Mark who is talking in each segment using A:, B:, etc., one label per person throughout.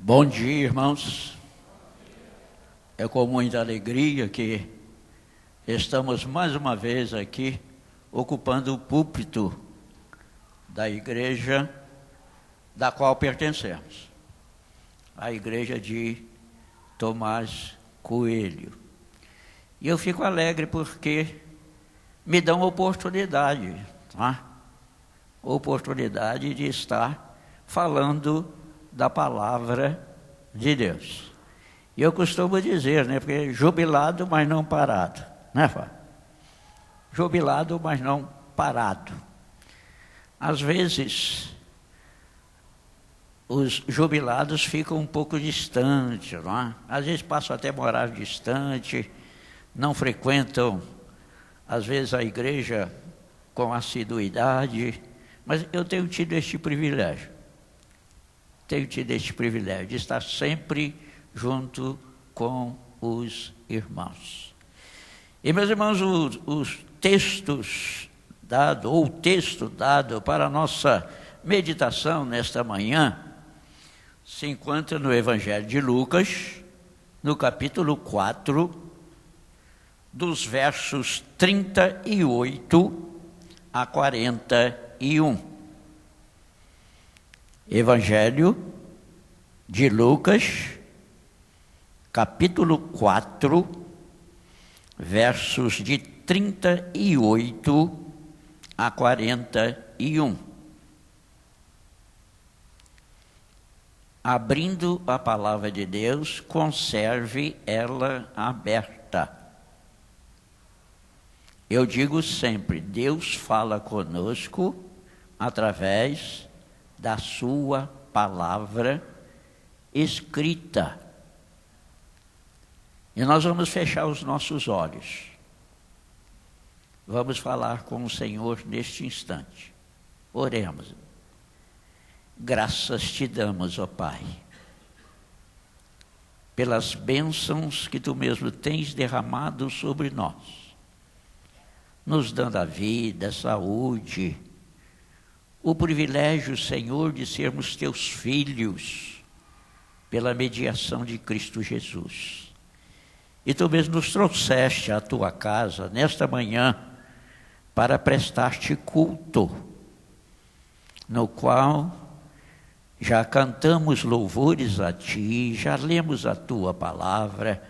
A: Bom dia, irmãos. É com muita alegria que estamos mais uma vez aqui ocupando o púlpito da igreja da qual pertencemos, a igreja de Tomás Coelho. E eu fico alegre porque me dão oportunidade, tá? Oportunidade de estar falando da palavra de Deus. E eu costumo dizer, né, porque jubilado, mas não parado, né, Fábio? Jubilado, mas não parado. Às vezes, os jubilados ficam um pouco distantes, não é? Às vezes passam até a morar distante, não frequentam, às vezes, a igreja com assiduidade, mas eu tenho tido este privilégio. Tenho tido este privilégio de estar sempre junto com os irmãos. E, meus irmãos, os textos dados, ou o texto dado para a nossa meditação nesta manhã, se encontra no Evangelho de Lucas, no capítulo 4, dos versos 38 a 41. Evangelho de Lucas, capítulo 4, versos de 38 a 41. Abrindo a palavra de Deus, conserve ela aberta. Eu digo sempre, Deus fala conosco através da sua palavra escrita. E nós vamos fechar os nossos olhos. Vamos falar com o Senhor neste instante. Oremos. Graças te damos, ó Pai, pelas bênçãos que tu mesmo tens derramado sobre nós, nos dando a vida, a saúde, o privilégio, Senhor, de sermos teus filhos, pela mediação de Cristo Jesus. E tu mesmo nos trouxeste à tua casa, nesta manhã, para prestar-te culto, no qual já cantamos louvores a ti, já lemos a tua palavra,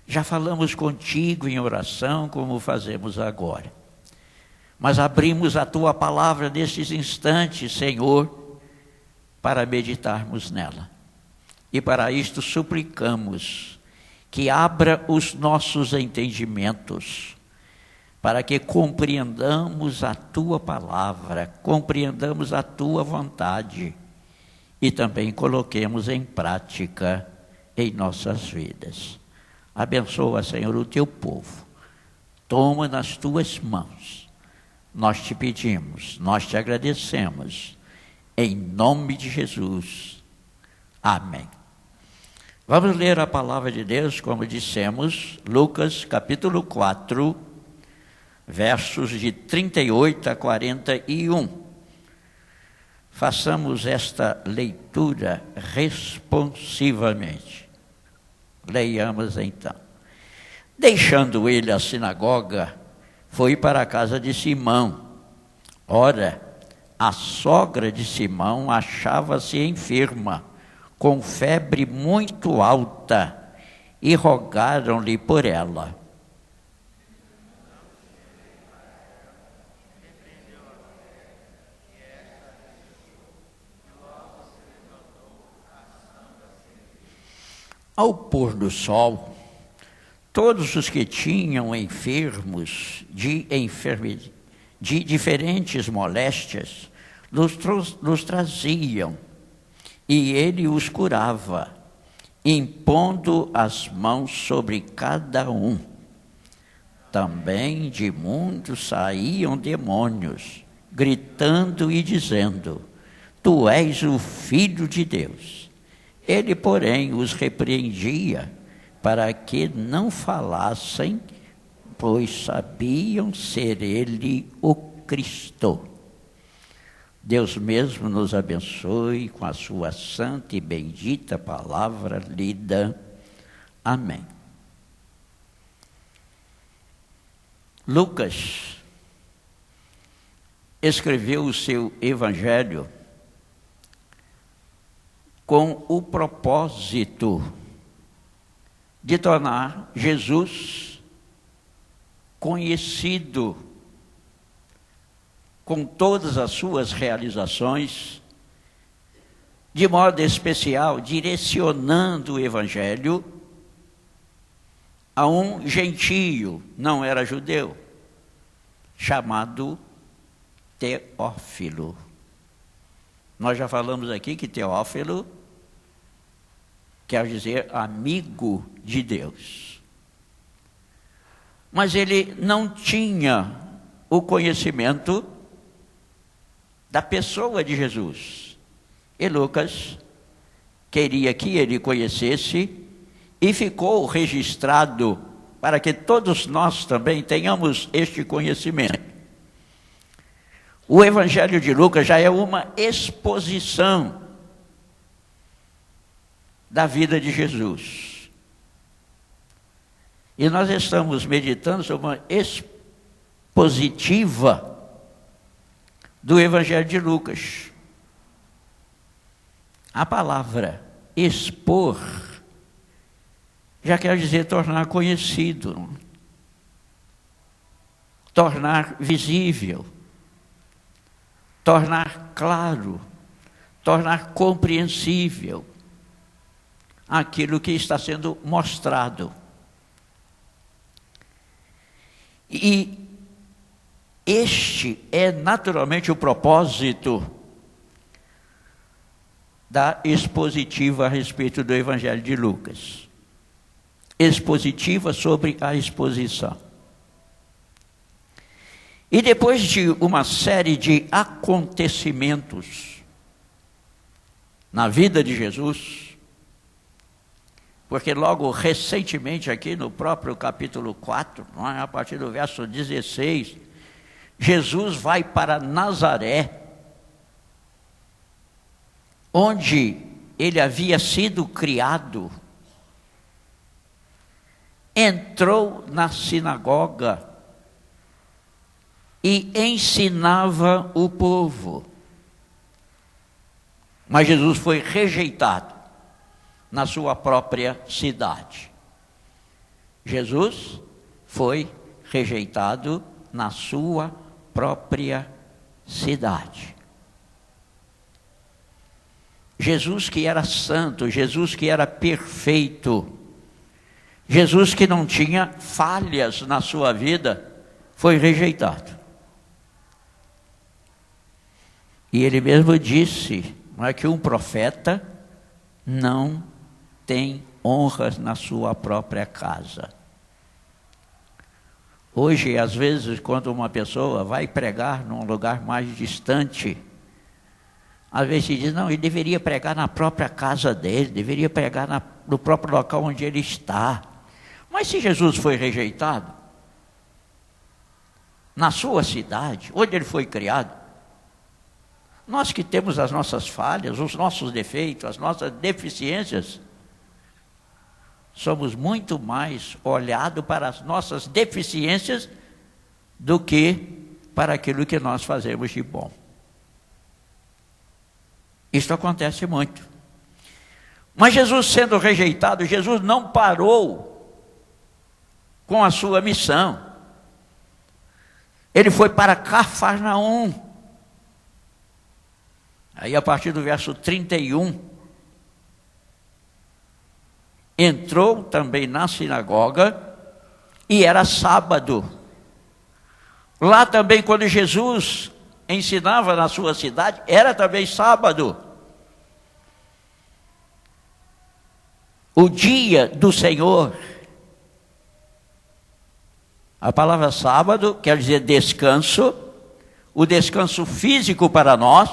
A: já falamos contigo em oração, como fazemos agora. Mas abrimos a tua palavra nesses instantes, Senhor, para meditarmos nela. E para isto suplicamos que abra os nossos entendimentos, para que compreendamos a tua palavra, compreendamos a tua vontade e também coloquemos em prática em nossas vidas. Abençoa, Senhor, o teu povo. Toma nas tuas mãos. Nós te pedimos, nós te agradecemos, em nome de Jesus. Amém. Vamos ler a palavra de Deus, como dissemos, Lucas capítulo 4, versos de 38 a 41. Façamos esta leitura responsivamente. Leiamos então. Deixando ele a sinagoga, foi para a casa de Simão. Ora, a sogra de Simão achava-se enferma, com febre muito alta, e rogaram-lhe por ela. Ao pôr do sol, todos os que tinham enfermos de diferentes moléstias, nos traziam, e ele os curava, impondo as mãos sobre cada um. Também de muitos saíam demônios, gritando e dizendo: Tu és o Filho de Deus. Ele, porém, os repreendia, para que não falassem, pois sabiam ser ele o Cristo. Deus mesmo nos abençoe com a sua santa e bendita palavra lida. Amém. Lucas escreveu o seu evangelho com o propósito de tornar Jesus conhecido com todas as suas realizações, de modo especial, direcionando o evangelho a um gentio, não era judeu, chamado Teófilo. Nós já falamos aqui que Teófilo quer dizer amigo de Deus. Mas ele não tinha o conhecimento da pessoa de Jesus. E Lucas queria que ele conhecesse e ficou registrado para que todos nós também tenhamos este conhecimento. O Evangelho de Lucas já é uma exposição da vida de Jesus. E nós estamos meditando sobre uma expositiva do Evangelho de Lucas. A palavra expor já quer dizer tornar conhecido, tornar visível, tornar claro, tornar compreensível aquilo que está sendo mostrado. E este é naturalmente o propósito da expositiva a respeito do Evangelho de Lucas. Expositiva sobre a exposição. E depois de uma série de acontecimentos na vida de Jesus, porque logo recentemente aqui no próprio capítulo 4, a partir do verso 16, Jesus vai para Nazaré, onde ele havia sido criado, entrou na sinagoga e ensinava o povo. Mas Jesus foi rejeitado na sua própria cidade. Jesus foi rejeitado na sua própria cidade. Jesus que era santo, Jesus que era perfeito, Jesus que não tinha falhas na sua vida, foi rejeitado. E ele mesmo disse, não é, que um profeta não tem honras na sua própria casa. Hoje, às vezes, quando uma pessoa vai pregar num lugar mais distante, às vezes se diz, não, ele deveria pregar na própria casa dele, deveria pregar no próprio local onde ele está. Mas se Jesus foi rejeitado, na sua cidade, onde ele foi criado, nós que temos as nossas falhas, os nossos defeitos, as nossas deficiências, somos muito mais olhados para as nossas deficiências do que para aquilo que nós fazemos de bom. Isso acontece muito. Mas Jesus sendo rejeitado, Jesus não parou com a sua missão. Ele foi para Cafarnaum. Aí a partir do verso 31, entrou também na sinagoga e era sábado. Lá também, quando Jesus ensinava na sua cidade, era também sábado. O dia do Senhor. A palavra sábado quer dizer descanso, o descanso físico para nós,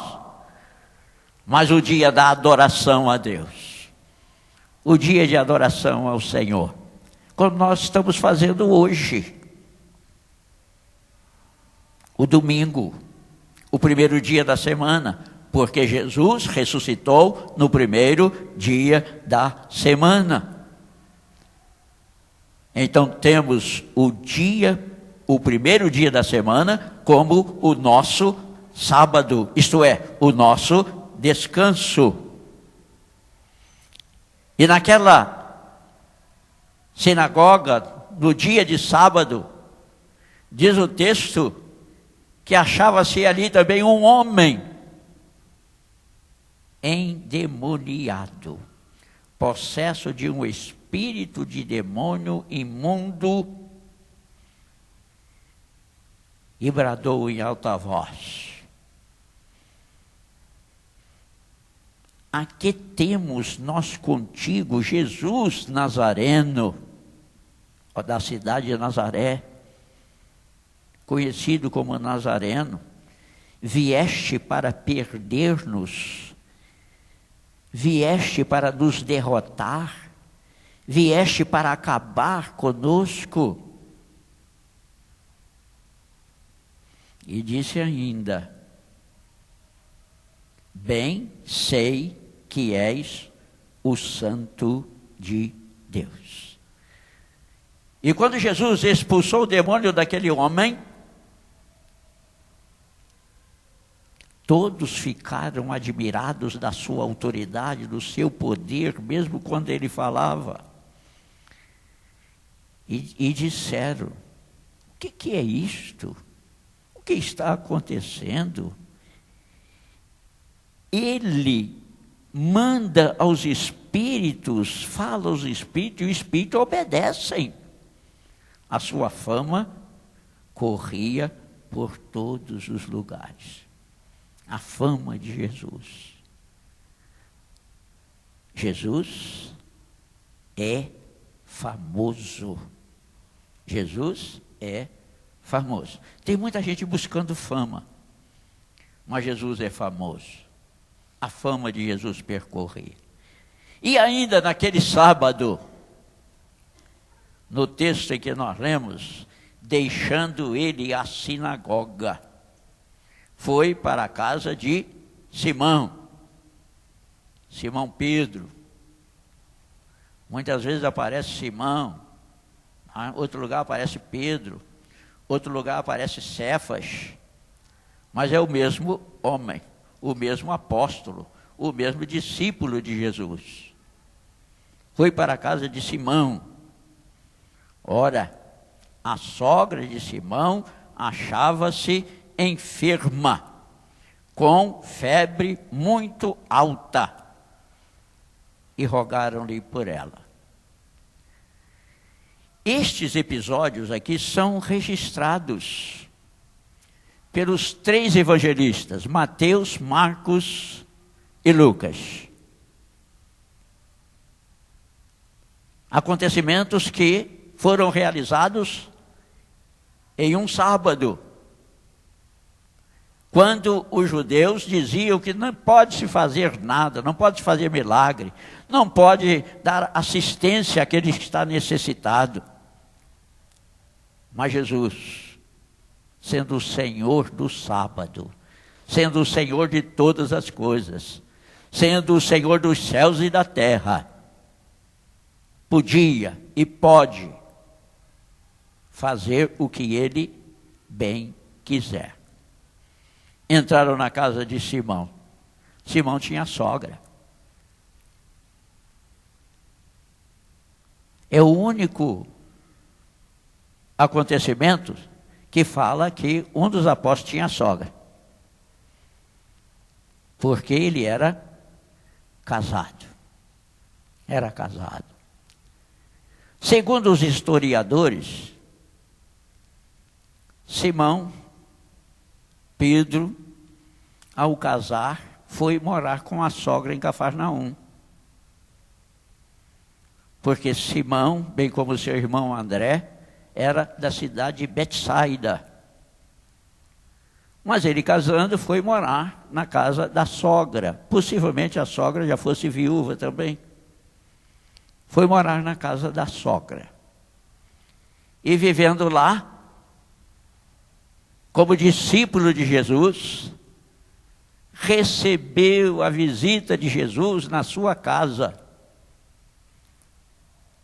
A: mas o dia da adoração a Deus. O dia de adoração ao Senhor. Como nós estamos fazendo hoje. O domingo, o primeiro dia da semana, porque Jesus ressuscitou no primeiro dia da semana. Então temos o primeiro dia da semana como o nosso sábado, isto é, o nosso descanso. E naquela sinagoga, no dia de sábado, diz o texto que achava-se ali também um homem endemoniado, possesso de um espírito de demônio imundo, e bradou em alta voz: a que temos nós contigo, Jesus Nazareno, da cidade de Nazaré, conhecido como Nazareno? Vieste para perder-nos? Vieste para nos derrotar? Vieste para acabar conosco? E disse ainda: bem sei que és o Santo de Deus. E quando Jesus expulsou o demônio daquele homem, todos ficaram admirados da sua autoridade, do seu poder, mesmo quando ele falava. E disseram: o que é isto? O que está acontecendo? Ele manda aos espíritos, fala aos espíritos, e os espíritos obedecem. A sua fama corria por todos os lugares. A fama de Jesus. Jesus é famoso. Jesus é famoso. Tem muita gente buscando fama, mas Jesus é famoso. A fama de Jesus percorria. E ainda naquele sábado, no texto em que nós lemos, deixando ele a sinagoga, foi para a casa de Simão Pedro. Muitas vezes aparece Simão, outro lugar aparece Pedro, outro lugar aparece Cefas, mas é o mesmo homem, o mesmo apóstolo, o mesmo discípulo de Jesus. Foi para a casa de Simão. Ora, a sogra de Simão achava-se enferma, com febre muito alta, e rogaram-lhe por ela. Estes episódios aqui são registrados pelos 3 evangelistas, Mateus, Marcos e Lucas. Acontecimentos que foram realizados em um sábado, quando os judeus diziam que não pode se fazer nada, não pode se fazer milagre, não pode dar assistência àquele que está necessitado. Mas Jesus, sendo o Senhor do sábado, sendo o Senhor de todas as coisas, sendo o Senhor dos céus e da terra, podia e pode fazer o que ele bem quiser. Entraram na casa de Simão. Simão tinha sogra. É o único acontecimento que fala que um dos apóstolos tinha sogra. Porque ele era casado. Era casado. Segundo os historiadores, Simão Pedro, ao casar, foi morar com a sogra em Cafarnaum. Porque Simão, bem como seu irmão André, era da cidade de Betsaida. Mas ele, casando, foi morar na casa da sogra. Possivelmente a sogra já fosse viúva também. Foi morar na casa da sogra. E vivendo lá, como discípulo de Jesus, recebeu a visita de Jesus na sua casa.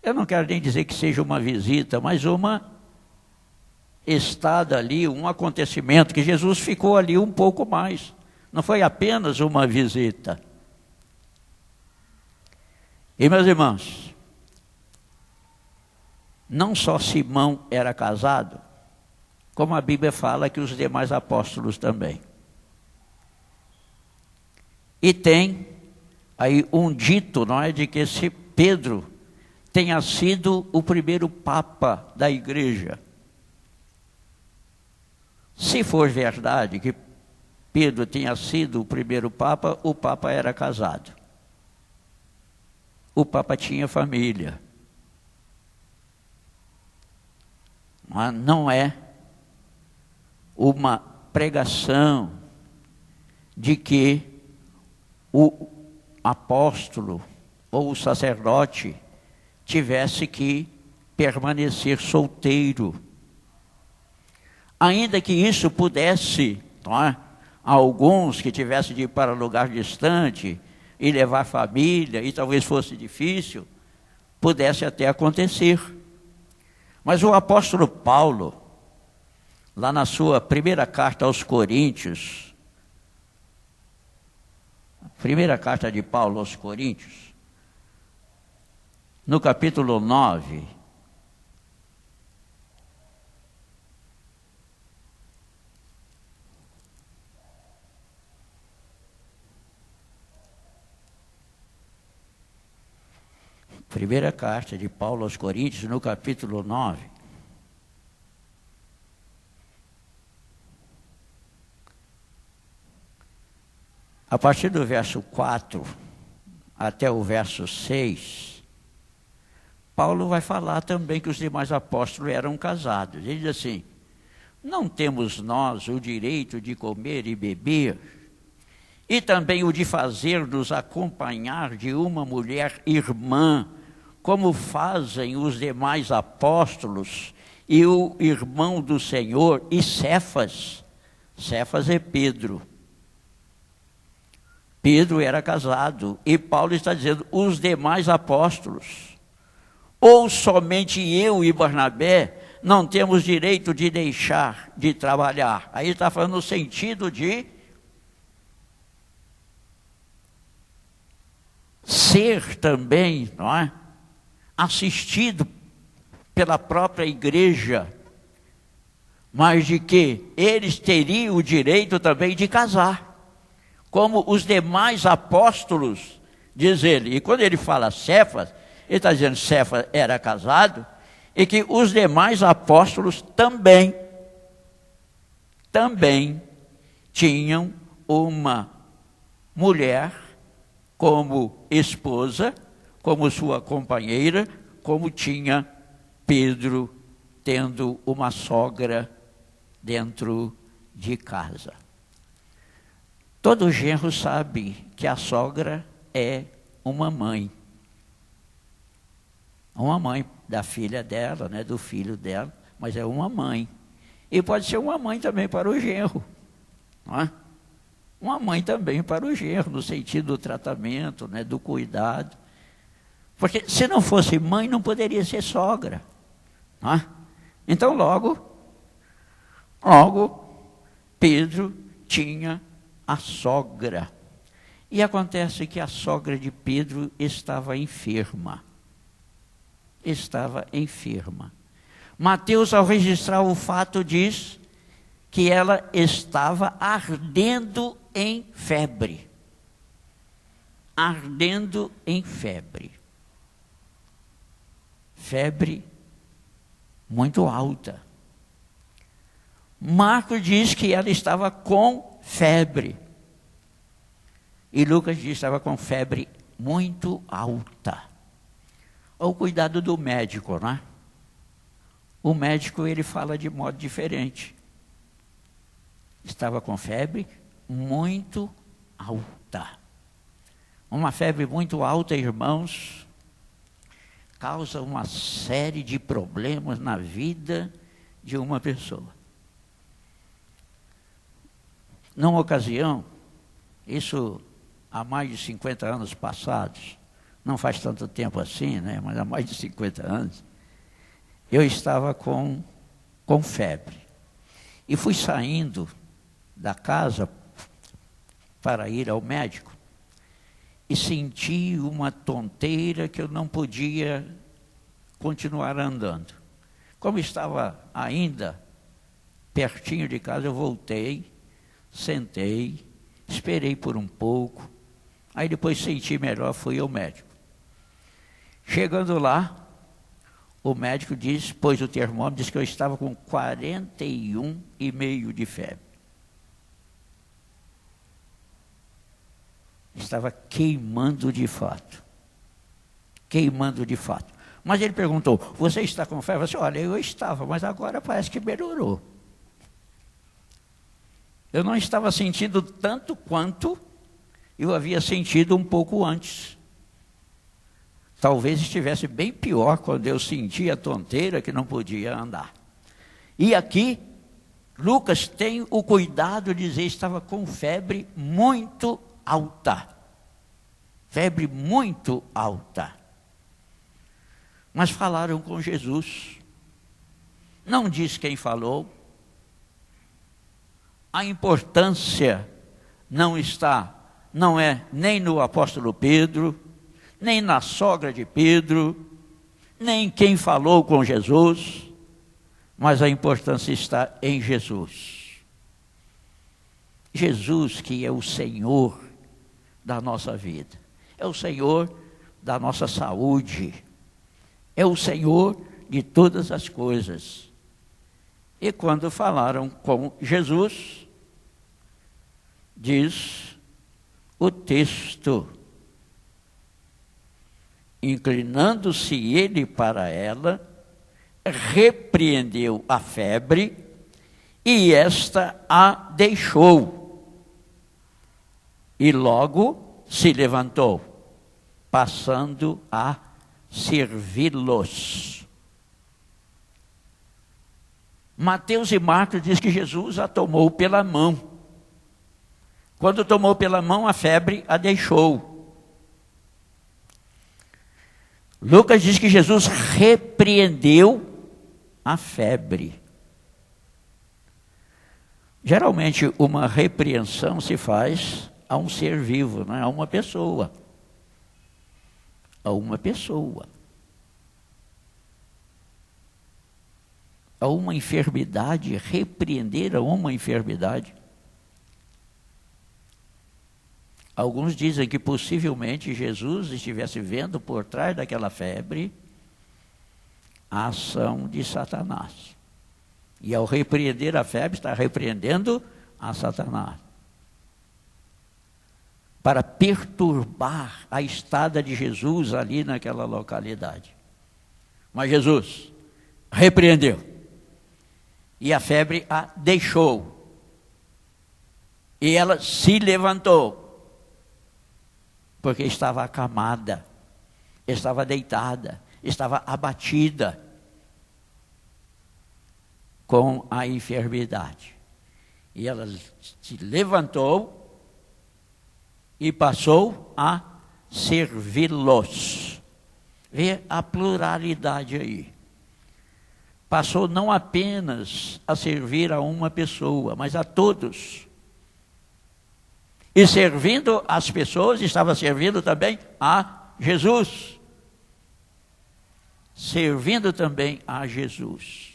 A: Eu não quero nem dizer que seja uma visita, mas uma estada ali, um acontecimento, que Jesus ficou ali um pouco mais. Não foi apenas uma visita. E, meus irmãos, não só Simão era casado, como a Bíblia fala que os demais apóstolos também. E tem aí um dito, não é, de que esse Pedro tenha sido o primeiro papa da igreja. Se for verdade que Pedro tenha sido o primeiro papa, o papa era casado. O papa tinha família. Mas não é uma pregação de que o apóstolo ou o sacerdote tivesse que permanecer solteiro. Ainda que isso pudesse, não é, alguns que tivessem de ir para lugar distante e levar família, e talvez fosse difícil, pudesse até acontecer. Mas o apóstolo Paulo, lá na sua primeira carta aos Coríntios, primeira carta de Paulo aos Coríntios, no capítulo 9, primeira carta de Paulo aos Coríntios, no capítulo 9, a partir do verso 4 até o verso 6, Paulo vai falar também que os demais apóstolos eram casados. Ele diz assim: não temos nós o direito de comer e beber, e também o de fazer-nos acompanhar de uma mulher irmã, como fazem os demais apóstolos e o irmão do Senhor, e Cefas. Cefas é Pedro. Pedro era casado, e Paulo está dizendo, os demais apóstolos, ou somente eu e Barnabé, não temos direito de deixar de trabalhar. Aí está falando no sentido de ser também, não é, assistido pela própria igreja, mas de que eles teriam o direito também de casar, como os demais apóstolos, diz ele. E quando ele fala Cefas, ele está dizendo que Cefas era casado, e que os demais apóstolos também tinham uma mulher como esposa, como sua companheira, como tinha Pedro tendo uma sogra dentro de casa. Todo genro sabe que a sogra é uma mãe da filha dela, né, do filho dela, mas é uma mãe. E pode ser uma mãe também para o genro, não é? Uma mãe também para o genro, no sentido do tratamento, né, do cuidado. Porque se não fosse mãe, não poderia ser sogra, não é? Então logo, Pedro tinha a sogra. E acontece que a sogra de Pedro estava enferma. Mateus, ao registrar o fato, diz que ela estava ardendo em febre. Febre muito alta. Marcos diz que ela estava com febre. E Lucas diz que estava com febre muito alta. Olha o cuidado do médico, né? O médico, ele fala de modo diferente. Estava com febre muito alta. Uma febre muito alta, irmãos, causa uma série de problemas na vida de uma pessoa. Numa ocasião, isso há mais de 50 anos passados, não faz tanto tempo assim, né? Mas há mais de 50 anos, eu estava com febre. E fui saindo da casa para ir ao médico e senti uma tonteira que eu não podia continuar andando. Como estava ainda pertinho de casa, eu voltei, sentei, esperei por um pouco, aí depois senti melhor, fui ao médico. Chegando lá, o médico pôs o termômetro, disse que eu estava com 41,5 de febre. Estava queimando de fato. Queimando de fato. Mas ele perguntou, você está com febre? Eu disse, olha, eu estava, mas agora parece que melhorou. Eu não estava sentindo tanto quanto eu havia sentido um pouco antes. Talvez estivesse bem pior quando eu sentia a tonteira que não podia andar. E aqui, Lucas tem o cuidado de dizer que estava com febre muito alta. Febre muito alta. Mas falaram com Jesus. Não diz quem falou. A importância não é nem no apóstolo Pedro, nem na sogra de Pedro, nem quem falou com Jesus, mas a importância está em Jesus. Jesus que é o Senhor da nossa vida, é o Senhor da nossa saúde, é o Senhor de todas as coisas. E quando falaram com Jesus, diz o texto, inclinando-se ele para ela, repreendeu a febre e esta a deixou. E logo se levantou, passando a servi-los. Mateus e Marcos diz que Jesus a tomou pela mão. Quando tomou pela mão, a febre a deixou. Lucas diz que Jesus repreendeu a febre. Geralmente, uma repreensão se faz a um ser vivo, não é? A uma pessoa. A uma pessoa. A uma enfermidade, repreender a uma enfermidade. Alguns dizem que possivelmente Jesus estivesse vendo por trás daquela febre a ação de Satanás. E ao repreender a febre, está repreendendo a Satanás. Para perturbar a estada de Jesus ali naquela localidade. Mas Jesus repreendeu. E a febre a deixou. E ela se levantou. Porque estava acamada, estava deitada, estava abatida com a enfermidade. E ela se levantou e passou a servi-los. Vê a pluralidade aí. Passou não apenas a servir a uma pessoa, mas a todos. E servindo as pessoas, estava servindo também a Jesus. Servindo também a Jesus.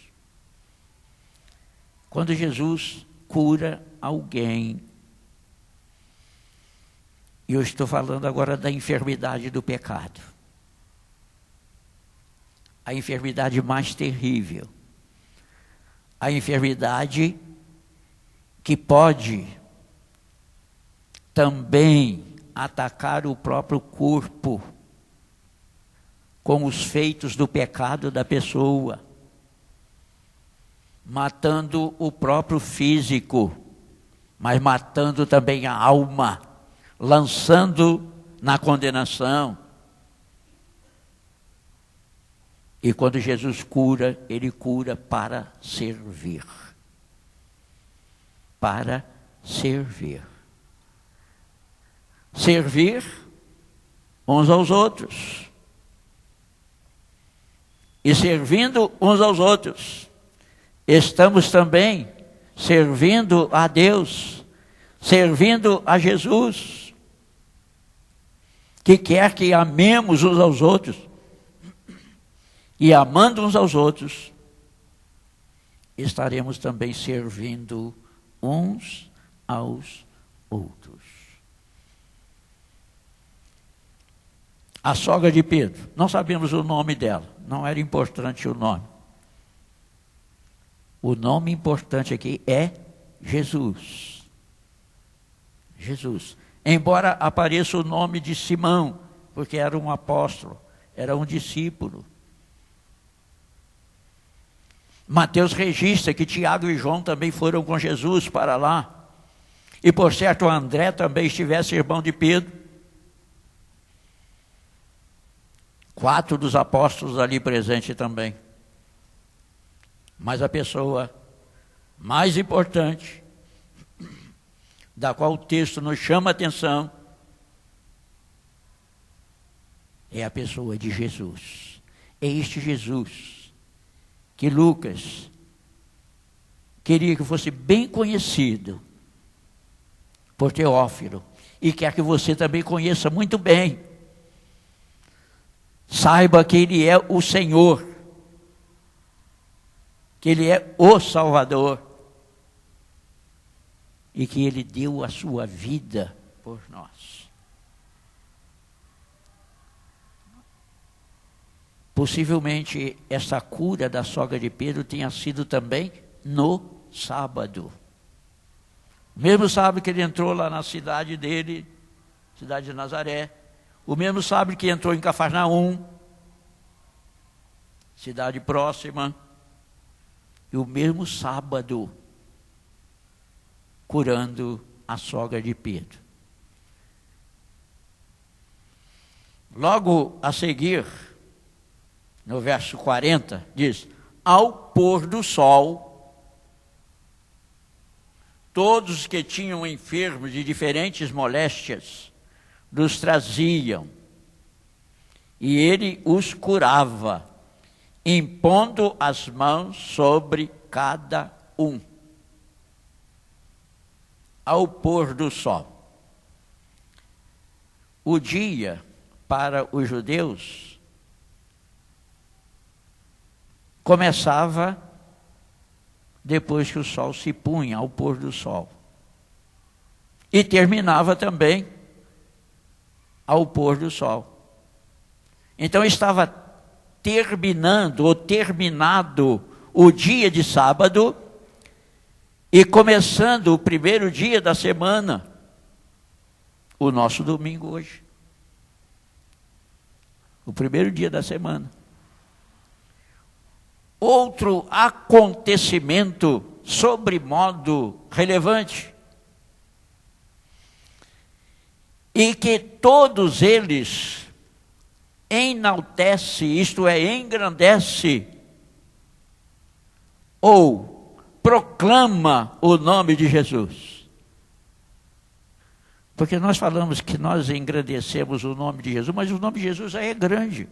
A: Quando Jesus cura alguém, e eu estou falando agora da enfermidade do pecado. A enfermidade mais terrível. A enfermidade que pode também atacar o próprio corpo com os feitos do pecado da pessoa, matando o próprio físico, mas matando também a alma, lançando na condenação. E quando Jesus cura, ele cura para servir. Para servir. servir uns aos outros. E servindo uns aos outros, estamos também servindo a Deus, servindo a Jesus, que quer que amemos uns aos outros. E amando uns aos outros, estaremos também servindo uns aos outros. A sogra de Pedro, não sabemos o nome dela, não era importante o nome. O nome importante aqui é Jesus. Jesus. Embora apareça o nome de Simão, porque era um apóstolo, era um discípulo. Mateus registra que Tiago e João também foram com Jesus para lá. E por certo André também estivesse irmão de Pedro. 4 dos apóstolos ali presentes também. Mas a pessoa mais importante, da qual o texto nos chama a atenção, é a pessoa de Jesus. É este Jesus que Lucas queria que fosse bem conhecido por Teófilo, e quer que você também conheça muito bem. Saiba que Ele é o Senhor, que Ele é o Salvador, e que Ele deu a sua vida por nós. Possivelmente essa cura da sogra de Pedro tenha sido também no sábado. Mesmo sábado que ele entrou lá na cidade dele, cidade de Nazaré, o mesmo sábado que entrou em Cafarnaum, cidade próxima, e o mesmo sábado curando a sogra de Pedro. Logo a seguir, no verso 40, diz: ao pôr do sol, todos que tinham enfermos de diferentes moléstias nos traziam, e ele os curava, impondo as mãos sobre cada um. Ao pôr do sol. O dia para os judeus começava depois que o sol se punha, ao pôr do sol, e terminava também ao pôr do sol. Então estava terminando ou terminado o dia de sábado e começando o primeiro dia da semana, o nosso domingo hoje. O primeiro dia da semana. Outro acontecimento sobremodo relevante, e que todos eles enaltece, isto é, engrandece, ou proclama o nome de Jesus. Porque nós falamos que nós engrandecemos o nome de Jesus, mas o nome de Jesus já é grande.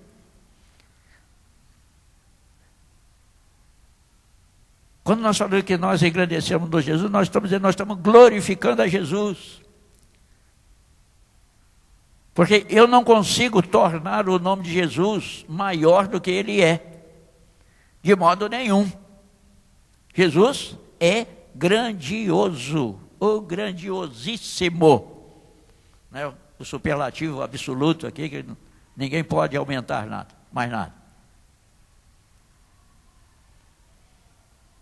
A: Quando nós falamos que nós engrandecemos o nome de Jesus, nós estamos dizendo, nós estamos glorificando a Jesus. Porque eu não consigo tornar o nome de Jesus maior do que ele é, de modo nenhum. Jesus é grandioso, ou grandiosíssimo, né? O superlativo absoluto aqui, que ninguém pode aumentar nada, mais nada.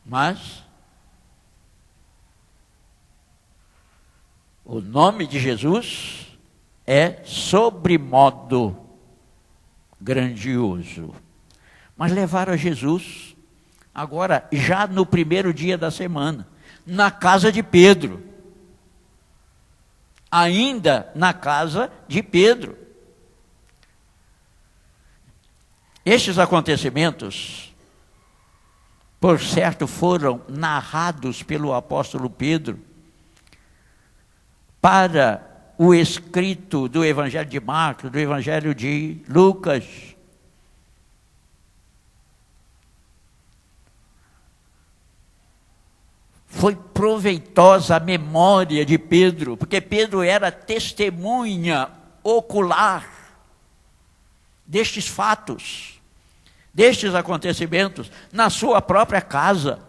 A: Mas o nome de Jesus é sobremodo grandioso. Mas levaram a Jesus, agora já no primeiro dia da semana, na casa de Pedro. Ainda na casa de Pedro. Estes acontecimentos, por certo, foram narrados pelo apóstolo Pedro para o escrito do Evangelho de Marcos, do Evangelho de Lucas. Foi proveitosa a memória de Pedro, porque Pedro era testemunha ocular destes fatos, destes acontecimentos, na sua própria casa,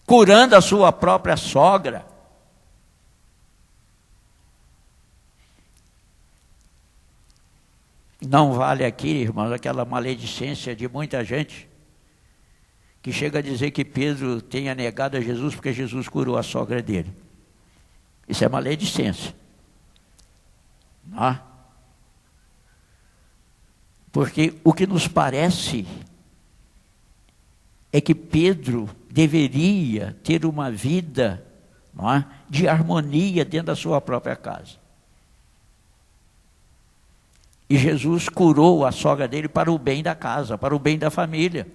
A: curando a sua própria sogra. Não vale aqui, irmãos, aquela maledicência de muita gente que chega a dizer que Pedro tenha negado a Jesus porque Jesus curou a sogra dele. Isso é maledicência. Não é? Porque o que nos parece é que Pedro deveria ter uma vida, não é, de harmonia dentro da sua própria casa. E Jesus curou a sogra dele para o bem da casa, para o bem da família.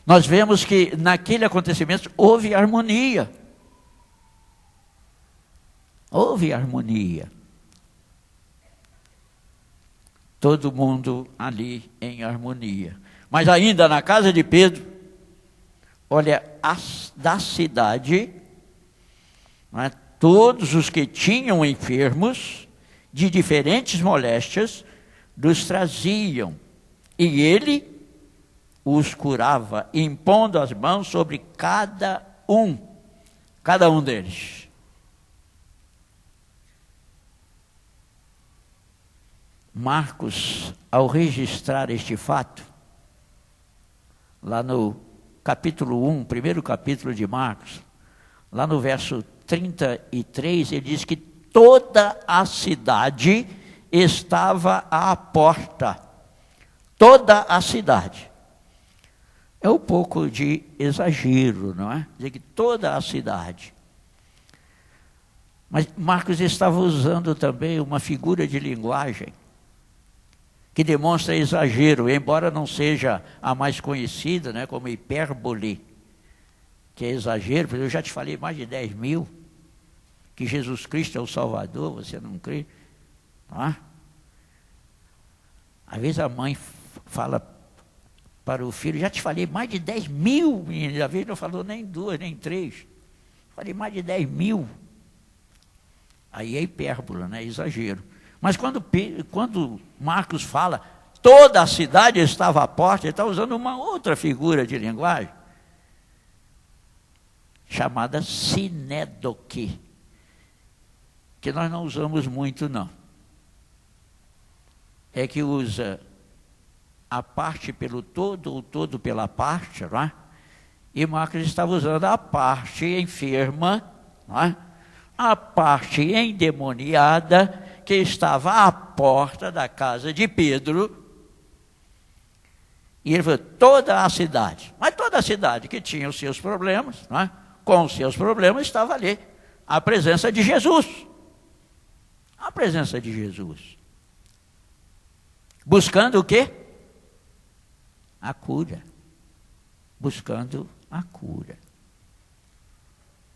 A: Nós vemos que naquele acontecimento houve harmonia. Houve harmonia. Todo mundo ali em harmonia. Mas ainda na casa de Pedro, olha, da cidade, né, todos os que tinham enfermos de diferentes moléstias, los traziam, e ele os curava, impondo as mãos sobre cada um deles. Marcos, ao registrar este fato, lá no capítulo 1, primeiro capítulo de Marcos, lá no verso 33, ele diz que toda a cidade estava à porta. Toda a cidade. É um pouco de exagero, não é? Dizer que toda a cidade. Mas Marcos estava usando também uma figura de linguagem que demonstra exagero, embora não seja a mais conhecida, né, como hipérbole, que é exagero. Eu já te falei mais de 10 mil, que Jesus Cristo é o Salvador, você não crê? Não é? Às vezes a mãe fala para o filho, já te falei mais de 10 mil, menina, às vezes não falou nem 2, nem 3, falei mais de 10 mil. Aí é hipérbole, né? Exagero. Mas quando Marcos fala, toda a cidade estava à porta, ele está usando uma outra figura de linguagem, chamada sinédoque, que nós não usamos muito, não. É que usa a parte pelo todo, o todo pela parte, não é? E Marcos estava usando a parte enferma, não é? A parte endemoniada, que estava à porta da casa de Pedro. E ele falou, toda a cidade. Mas toda a cidade que tinha os seus problemas, não é? Com os seus problemas estava ali a presença de Jesus. A presença de Jesus. Buscando o quê? A cura. Buscando a cura.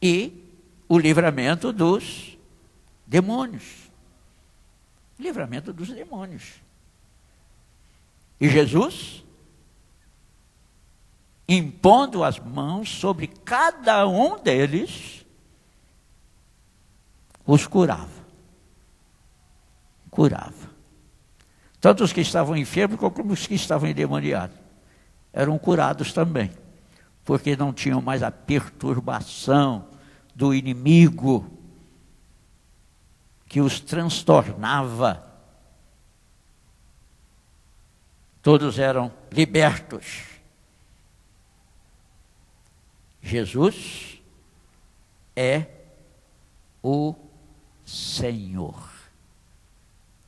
A: E o livramento dos demônios. Livramento dos demônios. E Jesus, impondo as mãos sobre cada um deles, os curava. Curava. Tanto os que estavam enfermos como os que estavam endemoniados. Eram curados também, porque não tinham mais a perturbação do inimigo que os transtornava. Todos eram libertos. Jesus é o Senhor.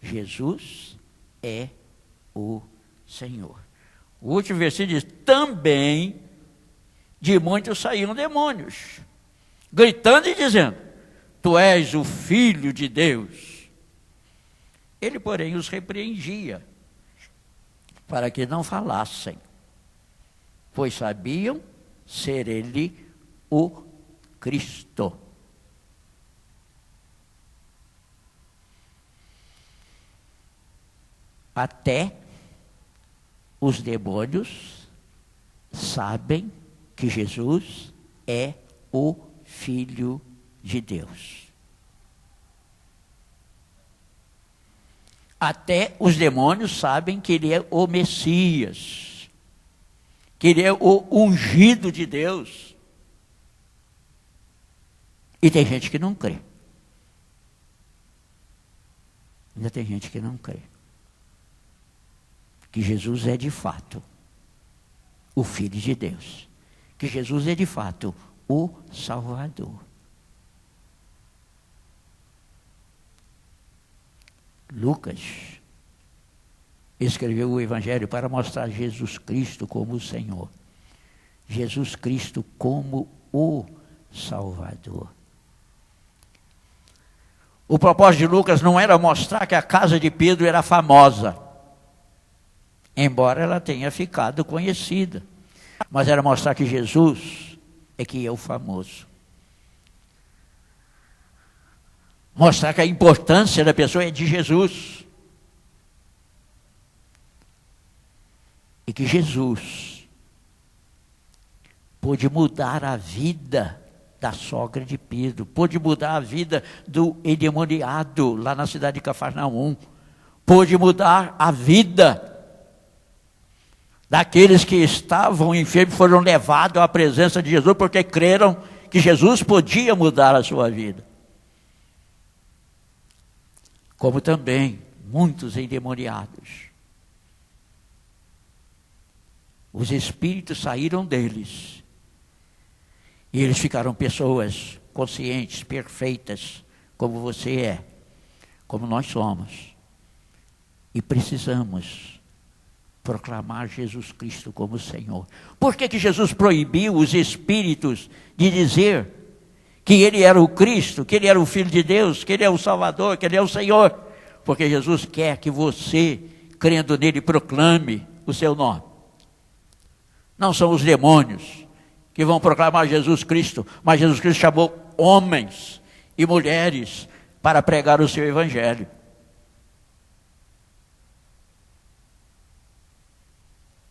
A: Jesus é o Senhor. O último versículo diz, também de muitos saíam demônios, gritando e dizendo, tu és o Filho de Deus. Ele, porém, os repreendia, para que não falassem, pois sabiam ser ele o Cristo. Até os demônios sabem que Jesus é o Filho de Deus. Até os demônios sabem que ele é o Messias, que ele é o ungido de Deus. E tem gente que não crê. Ainda tem gente que não crê. Que Jesus é de fato o Filho de Deus. Que Jesus é de fato o Salvador. Lucas escreveu o Evangelho para mostrar Jesus Cristo como o Senhor. Jesus Cristo como o Salvador. O propósito de Lucas não era mostrar que a casa de Pedro era famosa, embora ela tenha ficado conhecida, mas era mostrar que Jesus é que é o famoso. Mostrar que a importância da pessoa é de Jesus. E que Jesus pôde mudar a vida da sogra de Pedro, pôde mudar a vida do endemoniado lá na cidade de Cafarnaum, pôde mudar a vida daqueles que estavam enfermos, foram levados à presença de Jesus, porque creram que Jesus podia mudar a sua vida. Como também muitos endemoniados. Os espíritos saíram deles. E eles ficaram pessoas conscientes, perfeitas, como você é, como nós somos. E precisamos proclamar Jesus Cristo como Senhor. Por que Jesus proibiu os espíritos de dizer que Ele era o Cristo, que Ele era o Filho de Deus, que Ele é o Salvador, que Ele é o Senhor? Porque Jesus quer que você, crendo nele, proclame o seu nome. Não são os demônios que vão proclamar Jesus Cristo, mas Jesus Cristo chamou homens e mulheres para pregar o seu Evangelho.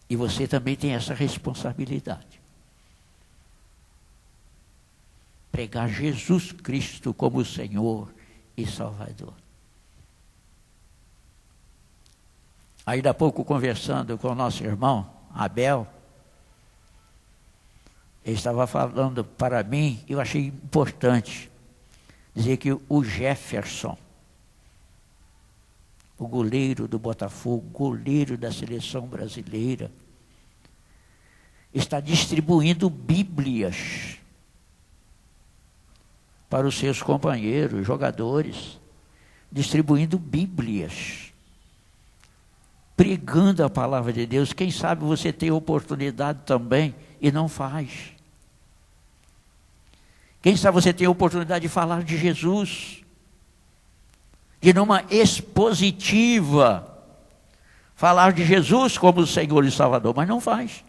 A: E você também tem essa responsabilidade. Pregar Jesus Cristo como Senhor e Salvador. Ainda há pouco, conversando com o nosso irmão Abel, ele estava falando para mim, eu achei importante dizer que o Jefferson, o goleiro do Botafogo, goleiro da seleção brasileira, está distribuindo Bíblias para os seus companheiros, jogadores, distribuindo Bíblias, pregando a palavra de Deus. Quem sabe você tem oportunidade também e não faz. Quem sabe você tem a oportunidade de falar de Jesus, de numa expositiva, falar de Jesus como o Senhor e Salvador, mas não faz.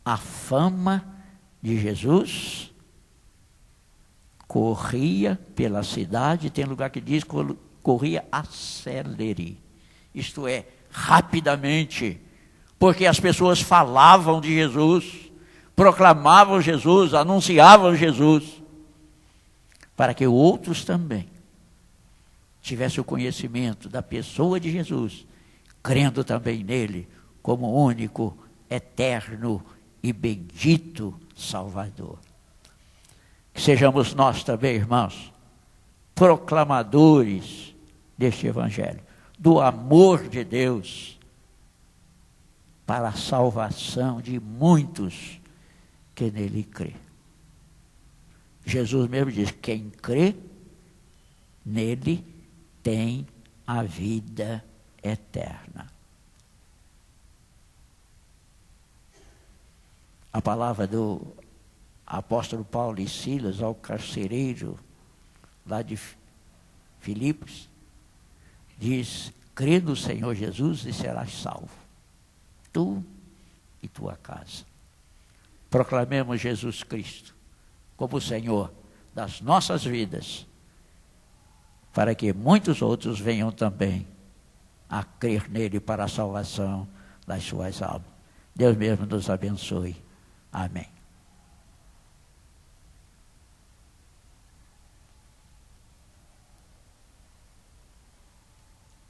A: A fama de Jesus corria pela cidade, tem lugar que diz que corria acelere, isto é, rapidamente, porque as pessoas falavam de Jesus, proclamavam Jesus, anunciavam Jesus, para que outros também tivessem o conhecimento da pessoa de Jesus, crendo também nele como único, eterno e bendito Salvador. Que sejamos nós também, irmãos, proclamadores deste Evangelho, do amor de Deus para a salvação de muitos que nele crê. Jesus mesmo diz: quem crê nele tem a vida eterna. A palavra do apóstolo Paulo e Silas ao carcereiro lá de Filipos diz: crê no Senhor Jesus e serás salvo, tu e tua casa. Proclamemos Jesus Cristo como o Senhor das nossas vidas, para que muitos outros venham também a crer nele para a salvação das suas almas. Deus mesmo nos abençoe. Amém.